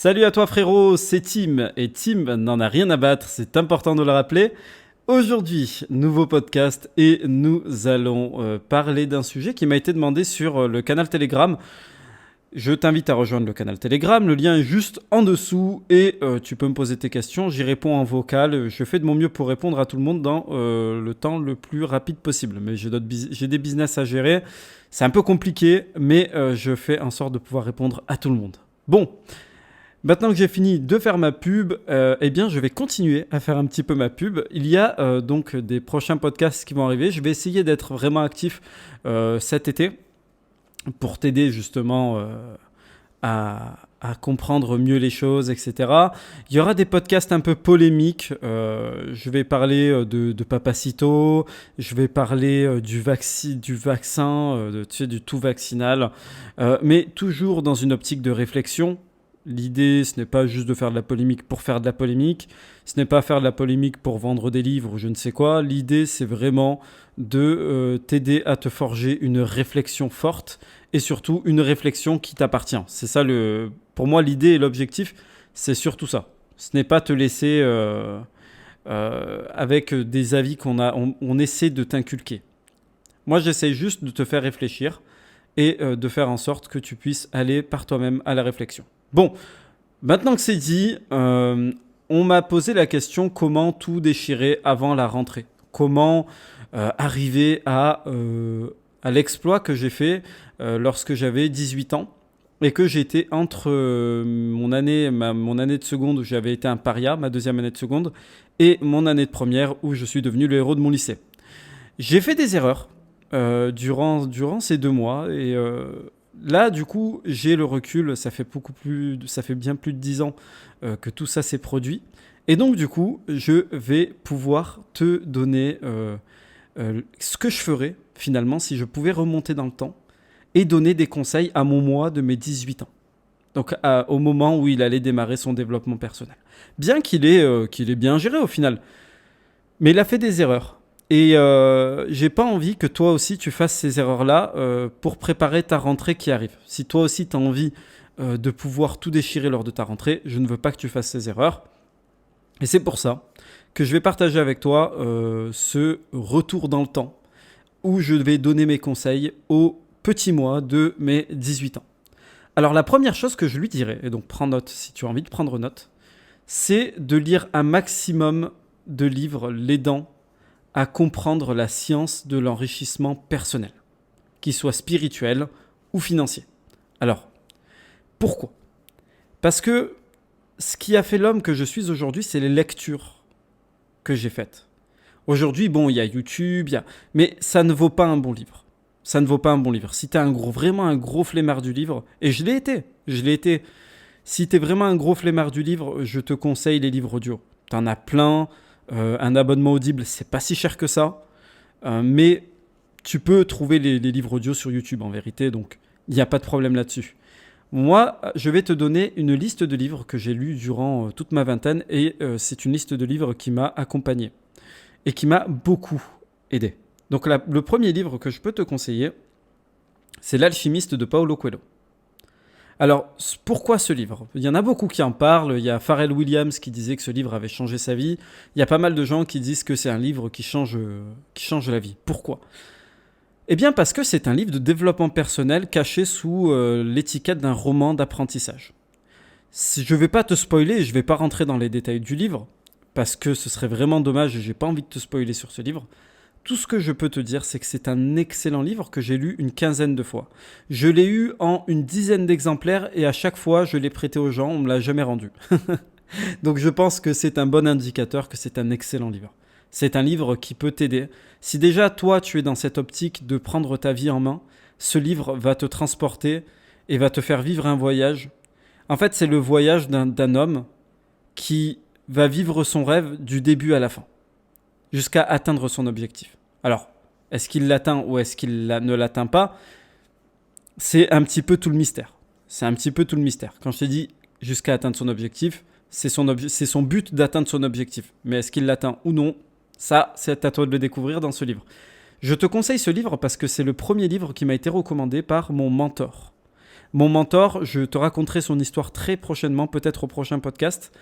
Salut à toi frérot, c'est Tim, et Tim n'en a rien à battre, c'est important de le rappeler. Aujourd'hui, nouveau podcast, et nous allons parler d'un sujet qui m'a été demandé sur le canal Telegram. Je t'invite à rejoindre le canal Telegram, le lien est juste en dessous, et tu peux me poser tes questions, j'y réponds en vocal, je fais de mon mieux pour répondre à tout le monde dans le temps le plus rapide possible. Mais j'ai des business à gérer, c'est un peu compliqué, mais je fais en sorte de pouvoir répondre à tout le monde. Bon. Maintenant que j'ai fini de faire ma pub, eh bien, je vais continuer à faire un petit peu ma pub. Il y a donc des prochains podcasts qui vont arriver. Je vais essayer d'être vraiment actif cet été pour t'aider justement à comprendre mieux les choses, etc. Il y aura des podcasts un peu polémiques. Je vais parler de Papacito. Je vais parler du vaccin, tu sais, du tout vaccinal. Mais toujours dans une optique de réflexion. L'idée, ce n'est pas juste de faire de la polémique pour faire de la polémique. Ce n'est pas faire de la polémique pour vendre des livres ou je ne sais quoi. L'idée, c'est vraiment de t'aider à te forger une réflexion forte et surtout une réflexion qui t'appartient. C'est ça, pour moi, l'idée et l'objectif, c'est surtout ça. Ce n'est pas te laisser avec des avis on essaie de t'inculquer. Moi, j'essaie juste de te faire réfléchir et de faire en sorte que tu puisses aller par toi-même à la réflexion. Bon, maintenant que c'est dit, on m'a posé la question comment tout déchirer avant la rentrée. Comment arriver à l'exploit que j'ai fait lorsque j'avais 18 ans et que j'étais entre mon année de seconde où j'avais été un paria, ma deuxième année de seconde, et mon année de première où je suis devenu le héros de mon lycée. J'ai fait des erreurs durant ces 2 mois et là, du coup, j'ai le recul, ça fait bien plus de 10 ans que tout ça s'est produit. Et donc, du coup, je vais pouvoir te donner ce que je ferais, finalement, si je pouvais remonter dans le temps et donner des conseils à mon moi de mes 18 ans. Donc, au moment où il allait démarrer son développement personnel. Bien qu'il ait bien géré au final. Mais il a fait des erreurs. Et j'ai pas envie que toi aussi tu fasses ces erreurs-là pour préparer ta rentrée qui arrive. Si toi aussi tu as envie de pouvoir tout déchirer lors de ta rentrée, je ne veux pas que tu fasses ces erreurs. Et c'est pour ça que je vais partager avec toi ce retour dans le temps où je vais donner mes conseils au petit moi de mes 18 ans. Alors la première chose que je lui dirais, et donc prends note si tu as envie de prendre note, c'est de lire un maximum de livres l'aidant à comprendre la science de l'enrichissement personnel, qu'il soit spirituel ou financier. Alors, pourquoi ? Parce que ce qui a fait l'homme que je suis aujourd'hui, c'est les lectures que j'ai faites. Aujourd'hui, bon, il y a YouTube, mais ça ne vaut pas un bon livre. Ça ne vaut pas un bon livre. Si tu es vraiment un gros flemmard du livre, et je l'ai été. Si tu es vraiment un gros flemmard du livre, je te conseille les livres audio. Tu en as plein. Un abonnement Audible, c'est pas si cher que ça. Mais tu peux trouver les livres audio sur YouTube en vérité, donc il n'y a pas de problème là-dessus. Moi, je vais te donner une liste de livres que j'ai lus durant toute ma vingtaine et c'est une liste de livres qui m'a accompagné et qui m'a beaucoup aidé. Donc le premier livre que je peux te conseiller, c'est L'Alchimiste de Paulo Coelho. Alors, pourquoi ce livre ? Il y en a beaucoup qui en parlent. Il y a Pharrell Williams qui disait que ce livre avait changé sa vie. Il y a pas mal de gens qui disent que c'est un livre qui change la vie. Pourquoi ? Eh bien parce que c'est un livre de développement personnel caché sous l'étiquette d'un roman d'apprentissage. Je ne vais pas te spoiler, je ne vais pas rentrer dans les détails du livre, parce que ce serait vraiment dommage et je n'ai pas envie de te spoiler sur ce livre. Tout ce que je peux te dire, c'est que c'est un excellent livre que j'ai lu une quinzaine de fois. Je l'ai eu en une dizaine d'exemplaires et à chaque fois, je l'ai prêté aux gens, on ne me l'a jamais rendu. Donc je pense que c'est un bon indicateur que c'est un excellent livre. C'est un livre qui peut t'aider. Si déjà, toi, tu es dans cette optique de prendre ta vie en main, ce livre va te transporter et va te faire vivre un voyage. En fait, c'est le voyage d'un homme qui va vivre son rêve du début à la fin, jusqu'à atteindre son objectif. Alors, est-ce qu'il l'atteint ou est-ce qu'il ne l'atteint pas ? C'est un petit peu tout le mystère. Quand je te dis jusqu'à atteindre son objectif, c'est son but d'atteindre son objectif. Mais est-ce qu'il l'atteint ou non ? Ça, c'est à toi de le découvrir dans ce livre. Je te conseille ce livre parce que c'est le premier livre qui m'a été recommandé par mon mentor. Mon mentor, je te raconterai son histoire très prochainement, peut-être au prochain podcast.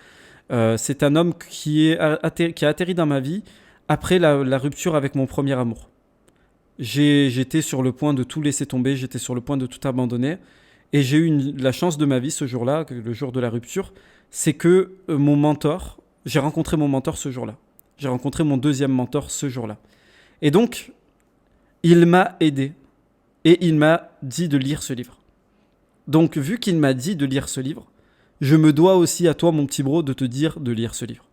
C'est un homme qui a atterri dans ma vie après la rupture avec mon premier amour. J'étais sur le point de tout laisser tomber, j'étais sur le point de tout abandonner. Et j'ai eu la chance de ma vie ce jour-là, le jour de la rupture, c'est que j'ai rencontré mon mentor ce jour-là. J'ai rencontré mon deuxième mentor ce jour-là. Et donc, il m'a aidé et il m'a dit de lire ce livre. Donc, vu qu'il m'a dit de lire ce livre, je me dois aussi à toi, mon petit bro, de te dire de lire ce livre.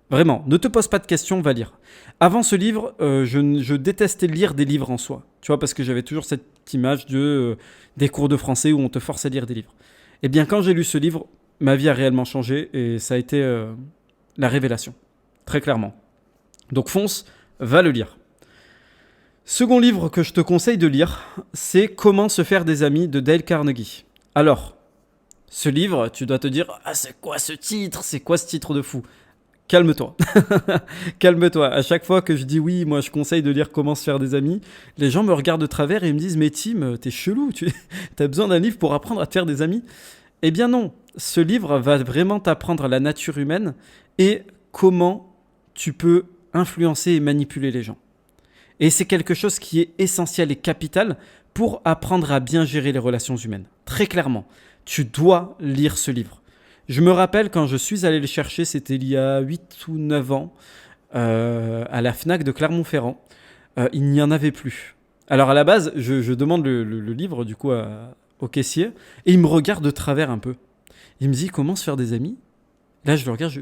Vraiment, ne te pose pas de questions, va lire. Avant ce livre, je détestais lire des livres en soi. Tu vois, parce que j'avais toujours cette image des cours de français où on te force à lire des livres. Eh bien, quand j'ai lu ce livre, ma vie a réellement changé et ça a été la révélation. Très clairement. Donc fonce, va le lire. Second livre que je te conseille de lire, c'est Comment se faire des amis de Dale Carnegie. Alors, ce livre, tu dois te dire « Ah, c'est quoi ce titre ? C'est quoi ce titre de fou ?» Calme-toi. Calme-toi. À chaque fois que je dis oui, moi je conseille de lire Comment se faire des amis, les gens me regardent de travers et ils me disent « Mais Tim, t'es chelou, t'as besoin d'un livre pour apprendre à te faire des amis ?» Eh bien non, ce livre va vraiment t'apprendre la nature humaine et comment tu peux influencer et manipuler les gens. Et c'est quelque chose qui est essentiel et capital pour apprendre à bien gérer les relations humaines. Très clairement, tu dois lire ce livre. Je me rappelle quand je suis allé le chercher, c'était il y a 8 ou 9 ans, à la Fnac de Clermont-Ferrand. Il n'y en avait plus. Alors à la base, je demande le livre du coup au caissier et il me regarde de travers un peu. Il me dit comment se faire des amis. Là je le regarde,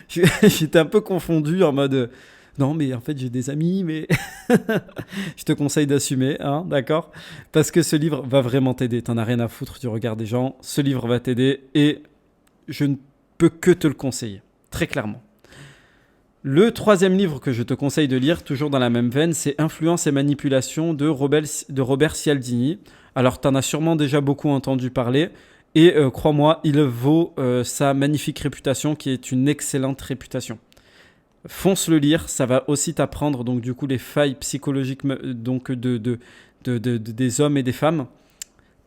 j'étais un peu confondu en mode non mais en fait j'ai des amis mais je te conseille d'assumer, hein, d'accord ? Parce que ce livre va vraiment t'aider, t'en as rien à foutre du regard des gens, ce livre va t'aider et je ne peux que te le conseiller, très clairement. Le troisième livre que je te conseille de lire, toujours dans la même veine, c'est Influence et manipulation de Robert Cialdini. Alors, tu en as sûrement déjà beaucoup entendu parler. Et crois-moi, il vaut sa magnifique réputation, qui est une excellente réputation. Fonce le lire, ça va aussi t'apprendre donc du coup les failles psychologiques donc des hommes et des femmes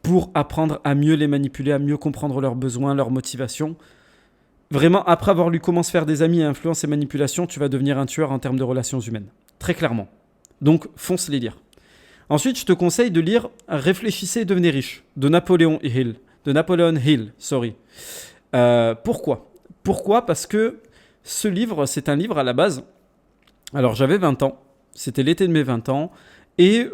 pour apprendre à mieux les manipuler, à mieux comprendre leurs besoins, leurs motivations. Vraiment, après avoir lu Comment se faire des amis, influence et manipulation, tu vas devenir un tueur en termes de relations humaines. Très clairement. Donc, fonce les lire. Ensuite, je te conseille de lire Réfléchissez et devenez riche de Napoleon Hill. Pourquoi ? Parce que ce livre, c'est un livre à la base. Alors, j'avais 20 ans. C'était l'été de mes 20 ans. Et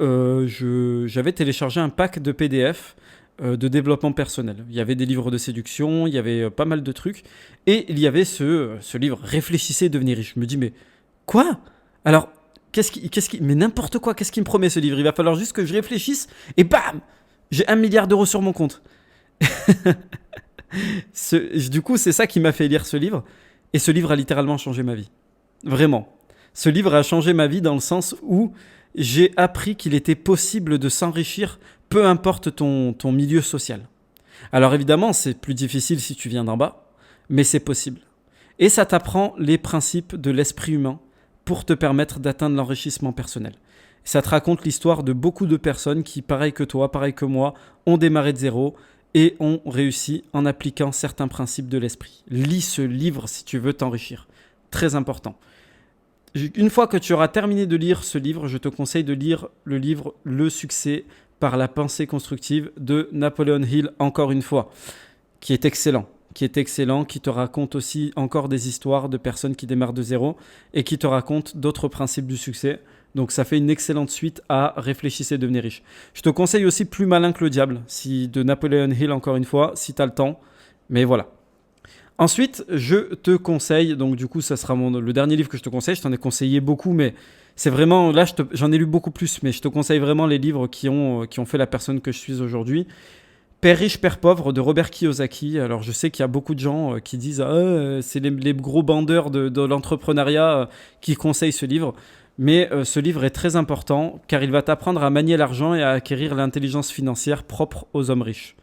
j'avais téléchargé un pack de PDF de développement personnel. Il y avait des livres de séduction, il y avait pas mal de trucs. Et il y avait ce livre, Réfléchissez et devenez riche. Je me dis, mais quoi ? Alors, mais n'importe quoi, qu'est-ce qu'il me promet ce livre ? Il va falloir juste que je réfléchisse et bam ! J'ai 1 milliard d'euros sur mon compte. Du coup, c'est ça qui m'a fait lire ce livre. Et ce livre a littéralement changé ma vie. Vraiment. Ce livre a changé ma vie dans le sens où j'ai appris qu'il était possible de s'enrichir peu importe ton milieu social. Alors évidemment, c'est plus difficile si tu viens d'en bas, mais c'est possible. Et ça t'apprend les principes de l'esprit humain pour te permettre d'atteindre l'enrichissement personnel. Ça te raconte l'histoire de beaucoup de personnes qui, pareil que toi, pareil que moi, ont démarré de zéro et ont réussi en appliquant certains principes de l'esprit. Lis ce livre si tu veux t'enrichir. Très important. Une fois que tu auras terminé de lire ce livre, je te conseille de lire le livre « Le succès par la pensée constructive » de Napoleon Hill, encore une fois, qui est excellent, qui te raconte aussi encore des histoires de personnes qui démarrent de zéro et qui te raconte d'autres principes du succès. Donc ça fait une excellente suite à Réfléchissez et devenez riche. Je te conseille aussi Plus malin que le diable, de Napoleon Hill, encore une fois, si tu as le temps. Mais voilà. Ensuite, je te conseille, donc du coup, ça sera le dernier livre que je te conseille. Je t'en ai conseillé beaucoup, mais c'est vraiment, là, j'en ai lu beaucoup plus, mais je te conseille vraiment les livres qui ont fait la personne que je suis aujourd'hui. Père riche, Père pauvre de Robert Kiyosaki. Alors, je sais qu'il y a beaucoup de gens qui disent c'est les gros bandeurs de l'entrepreneuriat qui conseillent ce livre. Mais ce livre est très important car il va t'apprendre à manier l'argent et à acquérir l'intelligence financière propre aux hommes riches.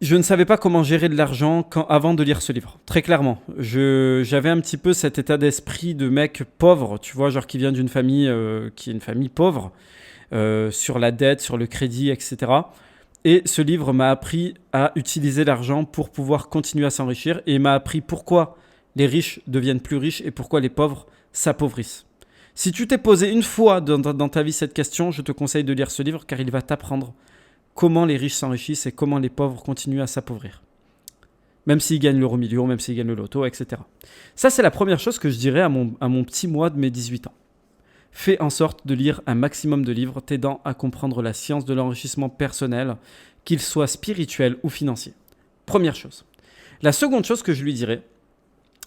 Je ne savais pas comment gérer de l'argent avant de lire ce livre, très clairement. J'avais un petit peu cet état d'esprit de mec pauvre, tu vois, genre qui vient d'une famille qui est une famille pauvre, sur la dette, sur le crédit, etc. Et ce livre m'a appris à utiliser l'argent pour pouvoir continuer à s'enrichir et m'a appris pourquoi les riches deviennent plus riches et pourquoi les pauvres s'appauvrissent. Si tu t'es posé une fois dans ta vie cette question, je te conseille de lire ce livre car il va t'apprendre comment les riches s'enrichissent et comment les pauvres continuent à s'appauvrir. Même s'ils gagnent l'euro million, même s'ils gagnent le loto, etc. Ça, c'est la première chose que je dirais à mon petit moi de mes 18 ans. Fais en sorte de lire un maximum de livres t'aidant à comprendre la science de l'enrichissement personnel, qu'il soit spirituel ou financier. Première chose. La seconde chose que je lui dirais,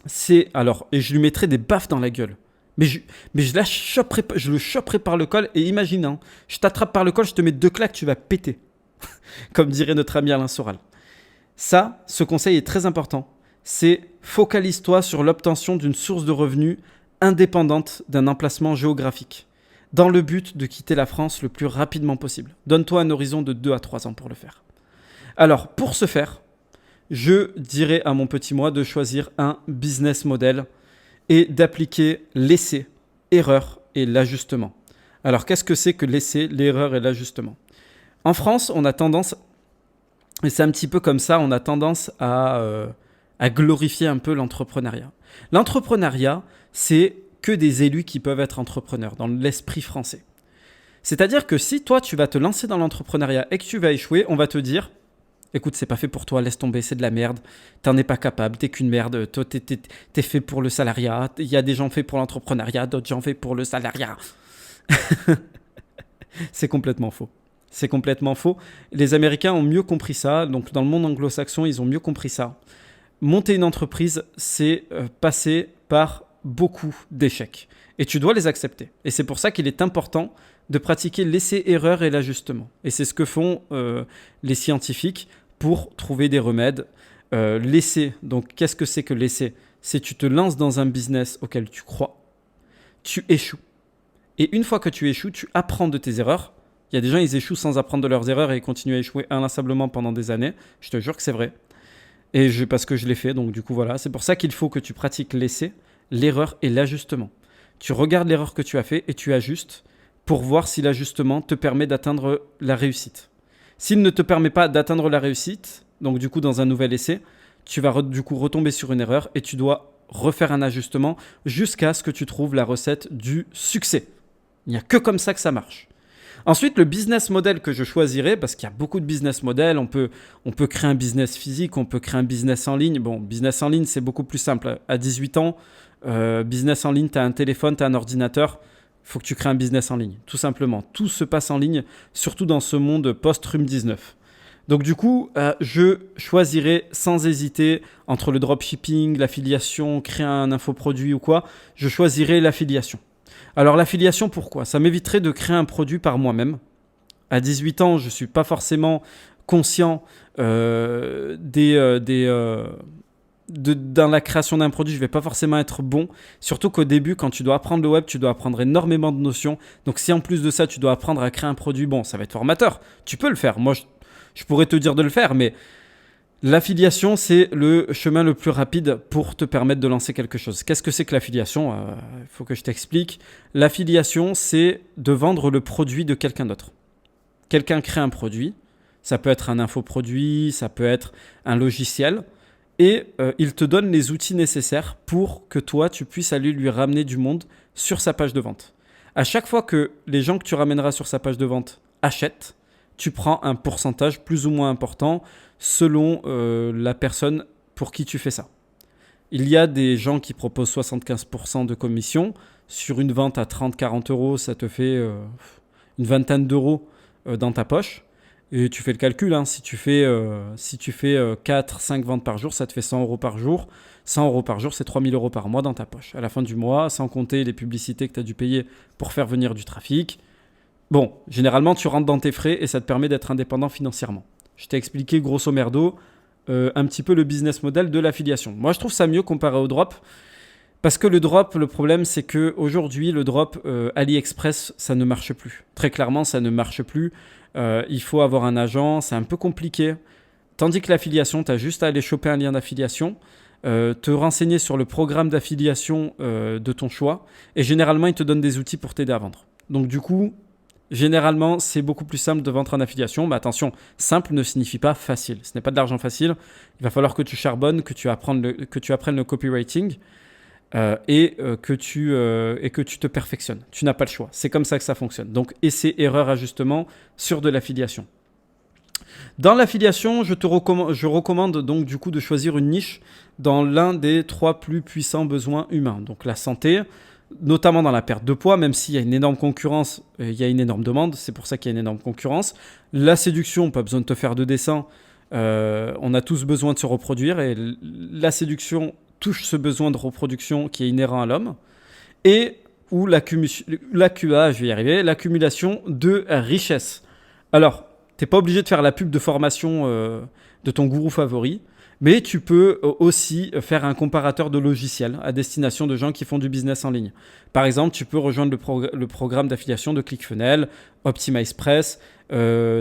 c'est alors, et je lui mettrai des baffes dans la gueule. Mais je le choperai par le col et imagine, hein, je t'attrape par le col, je te mets 2 claques, tu vas péter. Comme dirait notre ami Alain Soral. Ça, ce conseil est très important. C'est focalise-toi sur l'obtention d'une source de revenus indépendante d'un emplacement géographique, dans le but de quitter la France le plus rapidement possible. Donne-toi un horizon de 2 à 3 ans pour le faire. Alors, pour ce faire, je dirais à mon petit moi de choisir un business model et d'appliquer l'essai, erreur et l'ajustement. Alors, qu'est-ce que c'est que l'essai, l'erreur et l'ajustement ? En France, on a tendance, et c'est un petit peu comme ça, on a tendance à glorifier un peu l'entrepreneuriat. L'entrepreneuriat, c'est que des élus qui peuvent être entrepreneurs dans l'esprit français. C'est-à-dire que si toi, tu vas te lancer dans l'entrepreneuriat et que tu vas échouer, on va te dire « Écoute, c'est pas fait pour toi, laisse tomber, c'est de la merde, t'en es pas capable, t'es qu'une merde, toi, t'es fait pour le salariat, il y a des gens faits pour l'entrepreneuriat, d'autres gens faits pour le salariat. » C'est complètement faux. C'est complètement faux. Les Américains ont mieux compris ça, donc dans le monde anglo-saxon, ils ont mieux compris ça. Monter une entreprise, c'est passer par beaucoup d'échecs. Et tu dois les accepter. Et c'est pour ça qu'il est important de pratiquer l'essai-erreur et l'ajustement. Et c'est ce que font les scientifiques pour trouver des remèdes. L'essai, donc qu'est-ce que c'est que l'essai ? C'est tu te lances dans un business auquel tu crois, tu échoues. Et une fois que tu échoues, tu apprends de tes erreurs. Il y a des gens, ils échouent sans apprendre de leurs erreurs et ils continuent à échouer inlassablement pendant des années. Je te jure que c'est vrai. Parce que je l'ai fait, donc du coup voilà. C'est pour ça qu'il faut que tu pratiques l'essai, l'erreur et l'ajustement. Tu regardes l'erreur que tu as fait et tu ajustes pour voir si l'ajustement te permet d'atteindre la réussite. S'il ne te permet pas d'atteindre la réussite, donc du coup dans un nouvel essai, tu vas du coup retomber sur une erreur et tu dois refaire un ajustement jusqu'à ce que tu trouves la recette du succès. Il n'y a que comme ça que ça marche. Ensuite, le business model que je choisirais, parce qu'il y a beaucoup de business models, on peut créer un business physique, on peut créer un business en ligne. Bon, business en ligne, c'est beaucoup plus simple. À 18 ans, business en ligne, tu as un téléphone, tu as un ordinateur, il faut que tu crées un business en ligne, tout simplement. Tout se passe en ligne, surtout dans ce monde post-RUM 19. Donc du coup, je choisirais sans hésiter entre le dropshipping, l'affiliation, créer un infoproduit ou quoi, je choisirais l'affiliation. Alors l'affiliation, pourquoi ? Ça m'éviterait de créer un produit par moi-même. À 18 ans, je ne suis pas forcément conscient dans la création d'un produit, je ne vais pas forcément être bon. Surtout qu'au début, quand tu dois apprendre le web, tu dois apprendre énormément de notions. Donc si en plus de ça, tu dois apprendre à créer un produit, bon, ça va être formateur. Tu peux le faire. Moi, je pourrais te dire de le faire, mais l'affiliation, c'est le chemin le plus rapide pour te permettre de lancer quelque chose. Qu'est-ce que c'est que l'affiliation ? Il faut que je t'explique. L'affiliation, c'est de vendre le produit de quelqu'un d'autre. Quelqu'un crée un produit. Ça peut être un infoproduit, ça peut être un logiciel. Et il te donne les outils nécessaires pour que toi, tu puisses aller lui ramener du monde sur sa page de vente. À chaque fois que les gens que tu ramèneras sur sa page de vente achètent, tu prends un pourcentage plus ou moins important selon la personne pour qui tu fais ça. Il y a des gens qui proposent 75% de commission. Sur une vente à 30-40 euros, ça te fait une vingtaine d'euros dans ta poche. Et tu fais le calcul, hein, si tu fais 4-5 ventes par jour, ça te fait 100 euros par jour. 100 euros par jour, c'est 3000 euros par mois dans ta poche. À la fin du mois, sans compter les publicités que tu as dû payer pour faire venir du trafic. Bon, généralement, tu rentres dans tes frais et ça te permet d'être indépendant financièrement. Je t'ai expliqué grosso merdo un petit peu le business model de l'affiliation. Moi, je trouve ça mieux comparé au drop. Parce que le drop, le problème, c'est qu'aujourd'hui, le drop AliExpress, ça ne marche plus. Très clairement, ça ne marche plus. Il faut avoir un agent, c'est un peu compliqué. Tandis que l'affiliation, tu as juste à aller choper un lien d'affiliation, te renseigner sur le programme d'affiliation de ton choix. Et généralement, ils te donnent des outils pour t'aider à vendre. Donc du coup, Généralement, c'est beaucoup plus simple de vendre en affiliation. Mais attention, simple ne signifie pas facile. Ce n'est pas de l'argent facile. Il va falloir que tu charbonnes, que tu apprennes le copywriting que tu te perfectionnes. Tu n'as pas le choix. C'est comme ça que ça fonctionne. Donc, essai, erreur, ajustement sur de l'affiliation. Dans l'affiliation, je recommande donc du coup de choisir une niche dans l'un des 3 plus puissants besoins humains. Donc la santé, notamment dans la perte de poids, même s'il y a une énorme concurrence, il y a une énorme demande, c'est pour ça qu'il y a une énorme concurrence. La séduction, pas besoin de te faire de dessin, on a tous besoin de se reproduire et la séduction touche ce besoin de reproduction qui est inhérent à l'homme. Et ou l'accumulation de richesses. Alors, tu n'es pas obligé de faire la pub de formation de ton gourou favori, mais tu peux aussi faire un comparateur de logiciels à destination de gens qui font du business en ligne. Par exemple, tu peux rejoindre le programme d'affiliation de ClickFunnels, OptimizePress,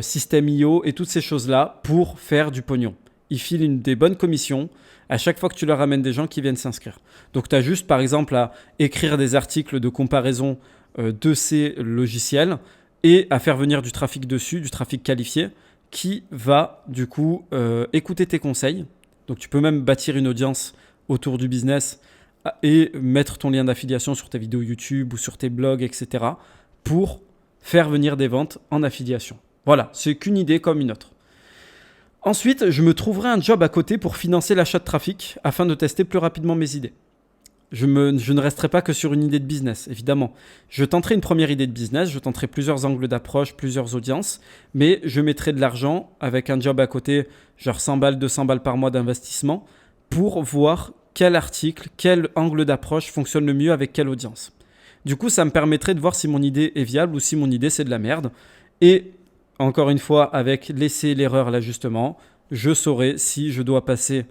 System.io et toutes ces choses-là pour faire du pognon. Ils filent des bonnes commissions à chaque fois que tu leur amènes des gens qui viennent s'inscrire. Donc, tu as juste, par exemple, à écrire des articles de comparaison de ces logiciels et à faire venir du trafic dessus, du trafic qualifié, qui va du coup écouter tes conseils. Donc tu peux même bâtir une audience autour du business et mettre ton lien d'affiliation sur tes vidéos YouTube ou sur tes blogs, etc. pour faire venir des ventes en affiliation. Voilà, c'est qu'une idée comme une autre. Ensuite, je me trouverai un job à côté pour financer l'achat de trafic afin de tester plus rapidement mes idées. Je ne resterai pas que sur une idée de business, évidemment. Je tenterai une première idée de business, je tenterai plusieurs angles d'approche, plusieurs audiences, mais je mettrai de l'argent avec un job à côté, genre 100 balles, 200 balles par mois d'investissement, pour voir quel article, quel angle d'approche fonctionne le mieux avec quelle audience. Du coup, ça me permettrait de voir si mon idée est viable ou si mon idée c'est de la merde. Et encore une fois, avec l'essai, l'erreur, l'ajustement, je saurai si je dois passer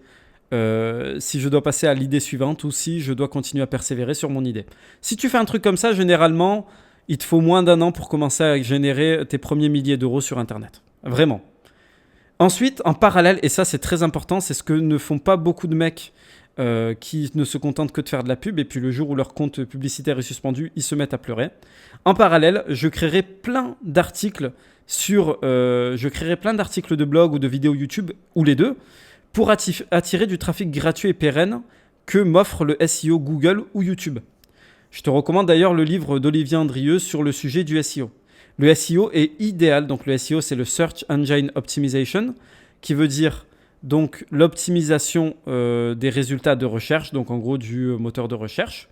à l'idée suivante ou si je dois continuer à persévérer sur mon idée. Si tu fais un truc comme ça, généralement, il te faut moins d'1 an pour commencer à générer tes premiers milliers d'euros sur Internet. Vraiment. Ensuite, en parallèle, et ça c'est très important, c'est ce que ne font pas beaucoup de mecs qui ne se contentent que de faire de la pub et puis le jour où leur compte publicitaire est suspendu, ils se mettent à pleurer. En parallèle, je créerai plein d'articles de blog ou de vidéos YouTube, ou les deux, pour attirer du trafic gratuit et pérenne que m'offre le SEO Google ou YouTube. Je te recommande d'ailleurs le livre d'Olivier Andrieux sur le sujet du SEO. Le SEO est idéal, donc le SEO c'est le Search Engine Optimization, qui veut dire donc l'optimisation des résultats de recherche, donc en gros du moteur de recherche.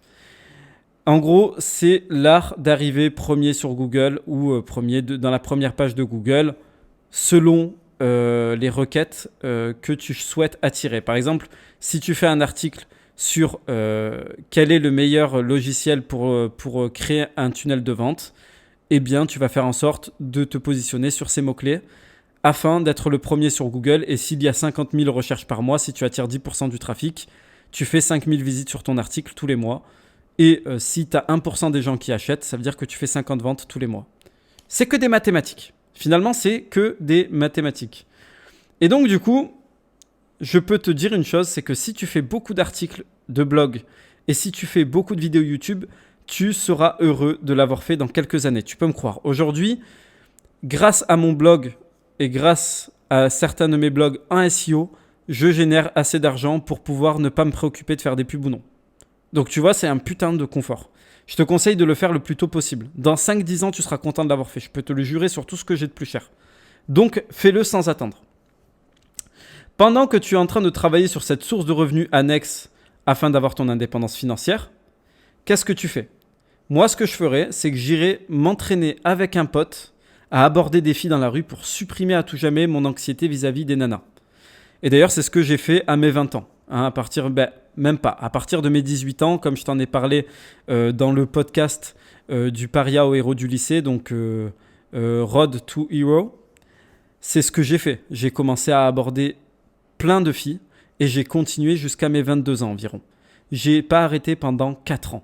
En gros, c'est l'art d'arriver premier sur Google ou dans la première page de Google selon les requêtes que tu souhaites attirer. Par exemple, si tu fais un article sur quel est le meilleur logiciel pour créer un tunnel de vente, eh bien, tu vas faire en sorte de te positionner sur ces mots-clés afin d'être le premier sur Google. Et s'il y a 50 000 recherches par mois, si tu attires 10% du trafic, tu fais 5 000 visites sur ton article tous les mois. Et si tu as 1% des gens qui achètent, ça veut dire que tu fais 50 ventes tous les mois. C'est que des mathématiques. Finalement, c'est que des mathématiques. Et donc, du coup, je peux te dire une chose, c'est que si tu fais beaucoup d'articles de blog et si tu fais beaucoup de vidéos YouTube, tu seras heureux de l'avoir fait dans quelques années. Tu peux me croire. Aujourd'hui, grâce à mon blog et grâce à certains de mes blogs en SEO, je génère assez d'argent pour pouvoir ne pas me préoccuper de faire des pubs ou non. Donc, tu vois, c'est un putain de confort. Je te conseille de le faire le plus tôt possible. Dans 5-10 ans, tu seras content de l'avoir fait. Je peux te le jurer sur tout ce que j'ai de plus cher. Donc, fais-le sans attendre. Pendant que tu es en train de travailler sur cette source de revenus annexe afin d'avoir ton indépendance financière, qu'est-ce que tu fais ? Moi, ce que je ferais, c'est que j'irais m'entraîner avec un pote à aborder des filles dans la rue pour supprimer à tout jamais mon anxiété vis-à-vis des nanas. Et d'ailleurs, c'est ce que j'ai fait à mes 20 ans. À partir de mes 18 ans, comme je t'en ai parlé dans le podcast du paria au héros du lycée, donc Road to Hero, c'est ce que j'ai fait. J'ai commencé à aborder plein de filles et j'ai continué jusqu'à mes 22 ans environ. J'ai pas arrêté pendant 4 ans.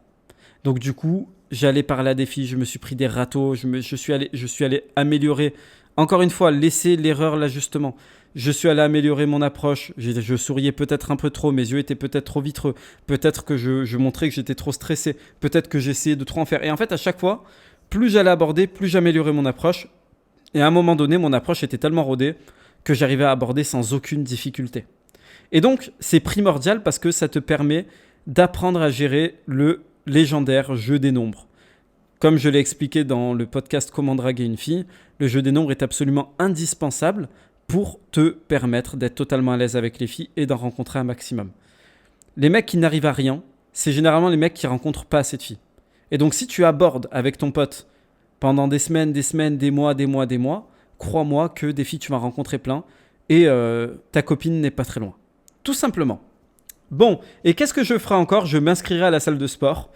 Donc du coup, j'allais parler à des filles, je me suis pris des râteaux, je suis allé améliorer, encore une fois, laisser l'erreur, l'ajustement. Je suis allé améliorer mon approche, je souriais peut-être un peu trop, mes yeux étaient peut-être trop vitreux, peut-être que je montrais que j'étais trop stressé, peut-être que j'essayais de trop en faire. Et en fait, à chaque fois, plus j'allais aborder, plus j'améliorais mon approche. Et à un moment donné, mon approche était tellement rodée que j'arrivais à aborder sans aucune difficulté. Et donc, c'est primordial parce que ça te permet d'apprendre à gérer le légendaire jeu des nombres. Comme je l'ai expliqué dans le podcast Comment draguer une fille, le jeu des nombres est absolument indispensable pour te permettre d'être totalement à l'aise avec les filles et d'en rencontrer un maximum. Les mecs qui n'arrivent à rien, c'est généralement les mecs qui rencontrent pas assez de filles. Et donc si tu abordes avec ton pote pendant des semaines, des mois, crois-moi que des filles tu vas rencontrer plein et ta copine n'est pas très loin. Tout simplement. Bon, et qu'est-ce que je ferai encore ? Je m'inscrirai à la salle de sport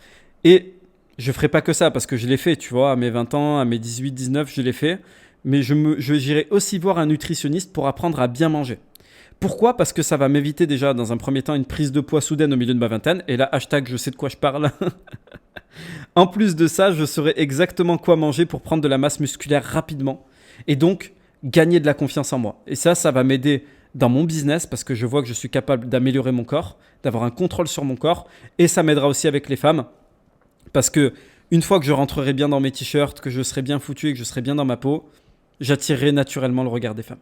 et je ferai pas que ça parce que je l'ai fait, tu vois, à mes 20 ans, à mes 18, 19, je l'ai fait. Mais j'irai aussi voir un nutritionniste pour apprendre à bien manger. Pourquoi ? Parce que ça va m'éviter déjà dans un premier temps une prise de poids soudaine au milieu de ma vingtaine. Et là, hashtag je sais de quoi je parle. En plus de ça, je saurai exactement quoi manger pour prendre de la masse musculaire rapidement. Et donc, gagner de la confiance en moi. Et ça va m'aider dans mon business parce que je vois que je suis capable d'améliorer mon corps, d'avoir un contrôle sur mon corps. Et ça m'aidera aussi avec les femmes. Parce que une fois que je rentrerai bien dans mes t-shirts, que je serai bien foutu et que je serai bien dans ma peau, j'attirerai naturellement le regard des femmes.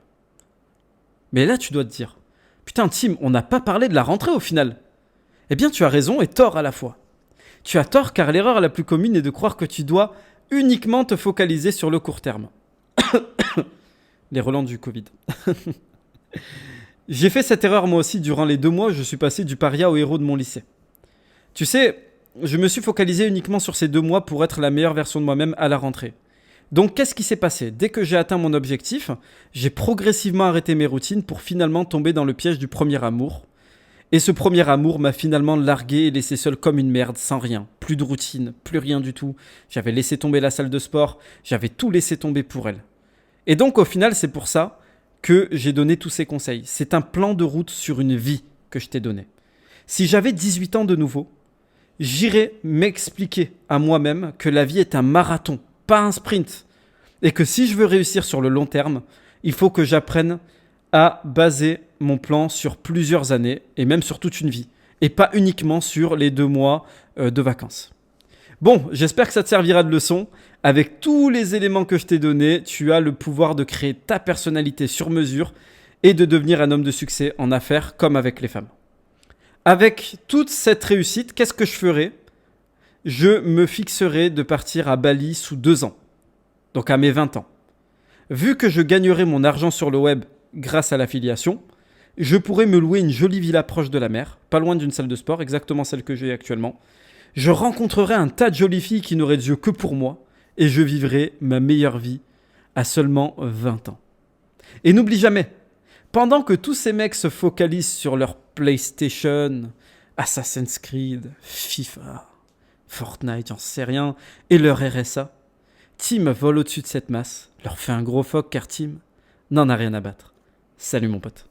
Mais là, tu dois te dire, putain Tim, on n'a pas parlé de la rentrée au final. Eh bien, tu as raison et tort à la fois. Tu as tort car l'erreur la plus commune est de croire que tu dois uniquement te focaliser sur le court terme. Les relents du Covid. J'ai fait cette erreur moi aussi durant les 2 mois où je suis passé du paria au héros de mon lycée. Tu sais, je me suis focalisé uniquement sur ces 2 mois pour être la meilleure version de moi-même à la rentrée. Donc, qu'est-ce qui s'est passé ? Dès que j'ai atteint mon objectif, j'ai progressivement arrêté mes routines pour finalement tomber dans le piège du premier amour. Et ce premier amour m'a finalement largué et laissé seul comme une merde, sans rien. Plus de routine, plus rien du tout. J'avais laissé tomber la salle de sport, j'avais tout laissé tomber pour elle. Et donc, au final, c'est pour ça que j'ai donné tous ces conseils. C'est un plan de route sur une vie que je t'ai donné. Si j'avais 18 ans de nouveau, j'irais m'expliquer à moi-même que la vie est un marathon, pas un sprint. Et que si je veux réussir sur le long terme, il faut que j'apprenne à baser mon plan sur plusieurs années et même sur toute une vie. Et pas uniquement sur les 2 mois de vacances. Bon, j'espère que ça te servira de leçon. Avec tous les éléments que je t'ai donnés, tu as le pouvoir de créer ta personnalité sur mesure et de devenir un homme de succès en affaires comme avec les femmes. Avec toute cette réussite, qu'est-ce que je ferai ? Je me fixerai de partir à Bali sous 2 ans, donc à mes 20 ans. Vu que je gagnerai mon argent sur le web grâce à l'affiliation, je pourrais me louer une jolie villa proche de la mer, pas loin d'une salle de sport, exactement celle que j'ai actuellement. Je rencontrerai un tas de jolies filles qui n'auraient d'yeux que pour moi et je vivrai ma meilleure vie à seulement 20 ans. Et n'oublie jamais, pendant que tous ces mecs se focalisent sur leur PlayStation, Assassin's Creed, FIFA, Fortnite, j'en sais rien, et leur RSA, Tim vole au-dessus de cette masse, leur fait un gros fuck car Tim n'en a rien à battre. Salut mon pote.